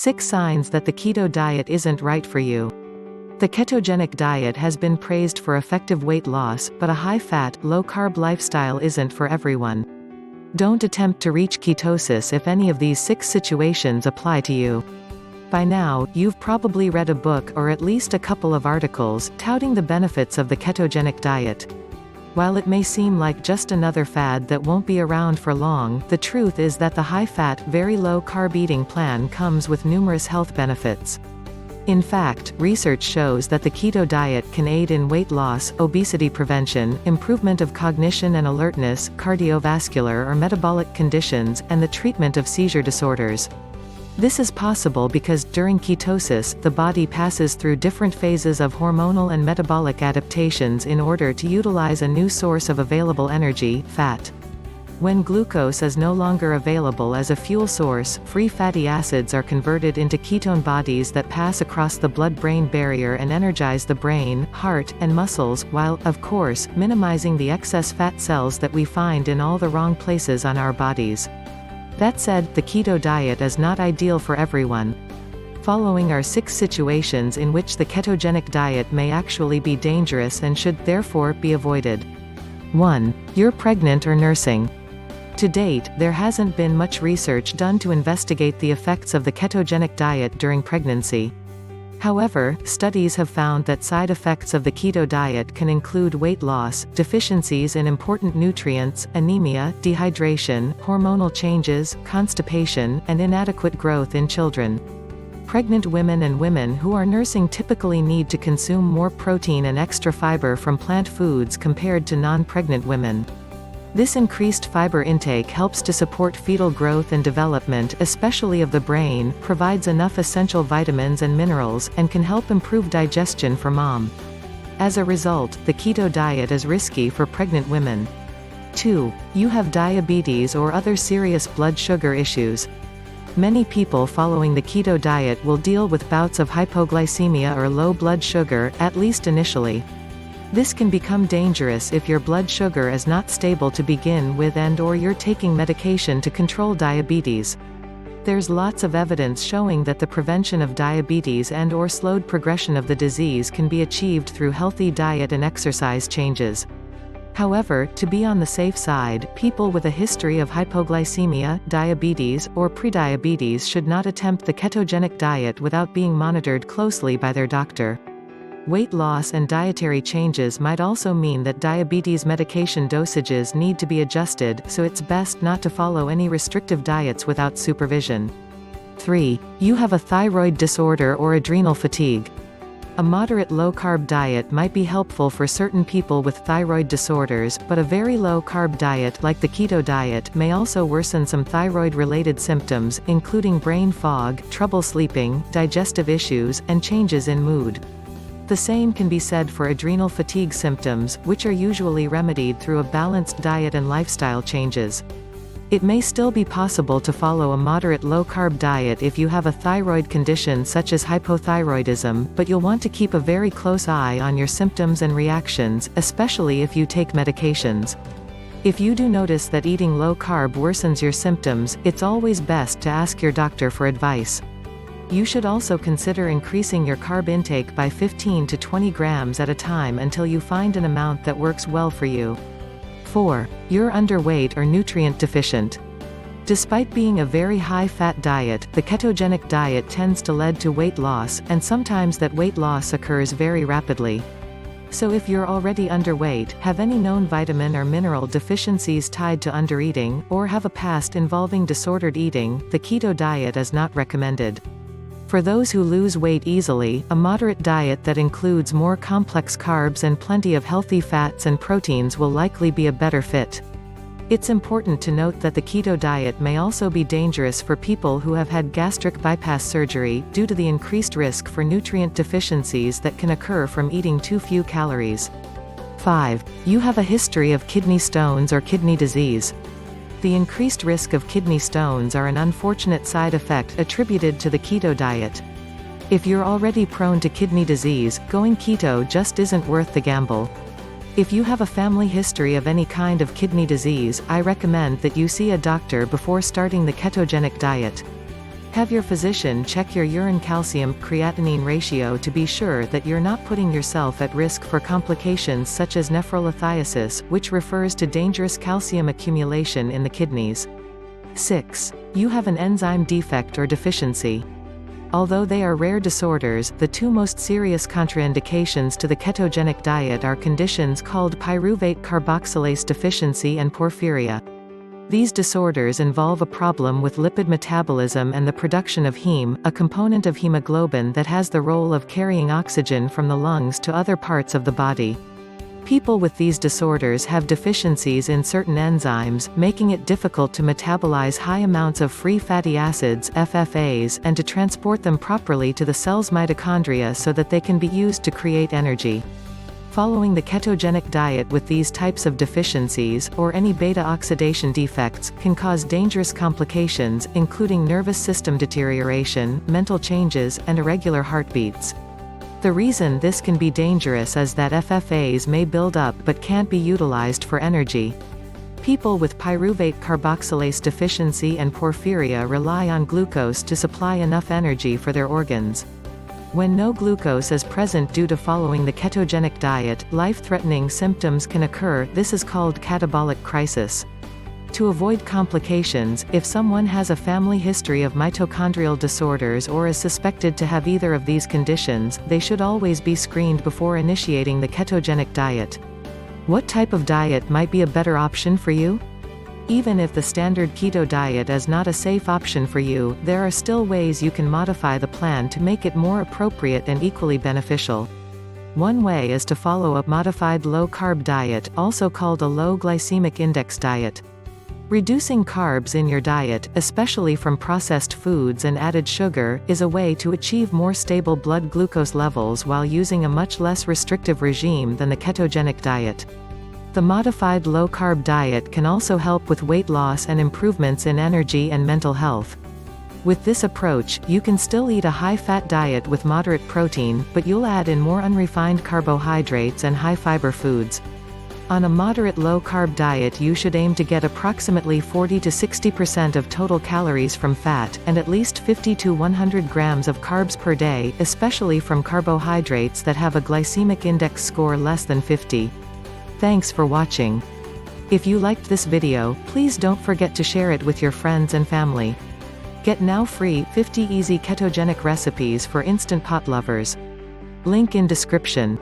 6 signs that the keto diet isn't right for you. The ketogenic diet has been praised for effective weight loss, but a high-fat, low-carb lifestyle isn't for everyone. Don't attempt to reach ketosis if any of these 6 situations apply to you. By now, you've probably read a book or at least a couple of articles touting the benefits of the ketogenic diet. While it may seem like just another fad that won't be around for long, the truth is that the high-fat, very low-carb eating plan comes with numerous health benefits. In fact, research shows that the keto diet can aid in weight loss, obesity prevention, improvement of cognition and alertness, cardiovascular or metabolic conditions, and the treatment of seizure disorders. This is possible because, during ketosis, the body passes through different phases of hormonal and metabolic adaptations in order to utilize a new source of available energy, fat. When glucose is no longer available as a fuel source, free fatty acids are converted into ketone bodies that pass across the blood-brain barrier and energize the brain, heart, and muscles, while, of course, minimizing the excess fat cells that we find in all the wrong places on our bodies. That said, the keto diet is not ideal for everyone. Following are 6 situations in which the ketogenic diet may actually be dangerous and should, therefore, be avoided. 1. You're pregnant or nursing. To date, there hasn't been much research done to investigate the effects of the ketogenic diet during pregnancy. However, studies have found that side effects of the keto diet can include weight loss, deficiencies in important nutrients, anemia, dehydration, hormonal changes, constipation, and inadequate growth in children. Pregnant women and women who are nursing typically need to consume more protein and extra fiber from plant foods compared to non-pregnant women. This increased fiber intake helps to support fetal growth and development, especially of the brain, provides enough essential vitamins and minerals, and can help improve digestion for mom. As a result, the keto diet is risky for pregnant women. 2. You have diabetes or other serious blood sugar issues. Many people following the keto diet will deal with bouts of hypoglycemia or low blood sugar, at least initially. This can become dangerous if your blood sugar is not stable to begin with and/or you're taking medication to control diabetes. There's lots of evidence showing that the prevention of diabetes and/or slowed progression of the disease can be achieved through healthy diet and exercise changes. However, to be on the safe side, people with a history of hypoglycemia, diabetes, or prediabetes should not attempt the ketogenic diet without being monitored closely by their doctor. Weight loss and dietary changes might also mean that diabetes medication dosages need to be adjusted, so it's best not to follow any restrictive diets without supervision. 3. You have a thyroid disorder or adrenal fatigue. A moderate low-carb diet might be helpful for certain people with thyroid disorders, but a very low-carb diet like the keto diet may also worsen some thyroid-related symptoms, including brain fog, trouble sleeping, digestive issues, and changes in mood. The same can be said for adrenal fatigue symptoms, which are usually remedied through a balanced diet and lifestyle changes. It may still be possible to follow a moderate low-carb diet if you have a thyroid condition such as hypothyroidism, but you'll want to keep a very close eye on your symptoms and reactions, especially if you take medications. If you do notice that eating low-carb worsens your symptoms, it's always best to ask your doctor for advice. You should also consider increasing your carb intake by 15 to 20 grams at a time until you find an amount that works well for you. 4. You're underweight or nutrient deficient. Despite being a very high-fat diet, the ketogenic diet tends to lead to weight loss, and sometimes that weight loss occurs very rapidly. So if you're already underweight, have any known vitamin or mineral deficiencies tied to undereating, or have a past involving disordered eating, the keto diet is not recommended. For those who lose weight easily, a moderate diet that includes more complex carbs and plenty of healthy fats and proteins will likely be a better fit. It's important to note that the keto diet may also be dangerous for people who have had gastric bypass surgery, due to the increased risk for nutrient deficiencies that can occur from eating too few calories. 5. You have a history of kidney stones or kidney disease. The increased risk of kidney stones are an unfortunate side effect attributed to the keto diet. If you're already prone to kidney disease, going keto just isn't worth the gamble. If you have a family history of any kind of kidney disease, I recommend that you see a doctor before starting the ketogenic diet. Have your physician check your urine calcium-creatinine ratio to be sure that you're not putting yourself at risk for complications such as nephrolithiasis, which refers to dangerous calcium accumulation in the kidneys. 6. You have an enzyme defect or deficiency. Although they are rare disorders, the two most serious contraindications to the ketogenic diet are conditions called pyruvate carboxylase deficiency and porphyria. These disorders involve a problem with lipid metabolism and the production of heme, a component of hemoglobin that has the role of carrying oxygen from the lungs to other parts of the body. People with these disorders have deficiencies in certain enzymes, making it difficult to metabolize high amounts of free fatty acids (FFAs) and to transport them properly to the cell's mitochondria so that they can be used to create energy. Following the ketogenic diet with these types of deficiencies, or any beta-oxidation defects, can cause dangerous complications, including nervous system deterioration, mental changes, and irregular heartbeats. The reason this can be dangerous is that FFAs may build up but can't be utilized for energy. People with pyruvate carboxylase deficiency and porphyria rely on glucose to supply enough energy for their organs. When no glucose is present due to following the ketogenic diet, life-threatening symptoms can occur. This is called catabolic crisis. To avoid complications, if someone has a family history of mitochondrial disorders or is suspected to have either of these conditions, they should always be screened before initiating the ketogenic diet. What type of diet might be a better option for you? Even if the standard keto diet is not a safe option for you, there are still ways you can modify the plan to make it more appropriate and equally beneficial. One way is to follow a modified low-carb diet, also called a low glycemic index diet. Reducing carbs in your diet, especially from processed foods and added sugar, is a way to achieve more stable blood glucose levels while using a much less restrictive regime than the ketogenic diet. The modified low-carb diet can also help with weight loss and improvements in energy and mental health. With this approach, you can still eat a high-fat diet with moderate protein, but you'll add in more unrefined carbohydrates and high-fiber foods. On a moderate low-carb diet, you should aim to get approximately 40 to 60% of total calories from fat, and at least 50 to 100 grams of carbs per day, especially from carbohydrates that have a glycemic index score less than 50. Thanks for watching. If you liked this video, please don't forget to share it with your friends and family. Get now free 50 easy ketogenic recipes for Instant Pot lovers. Link in description.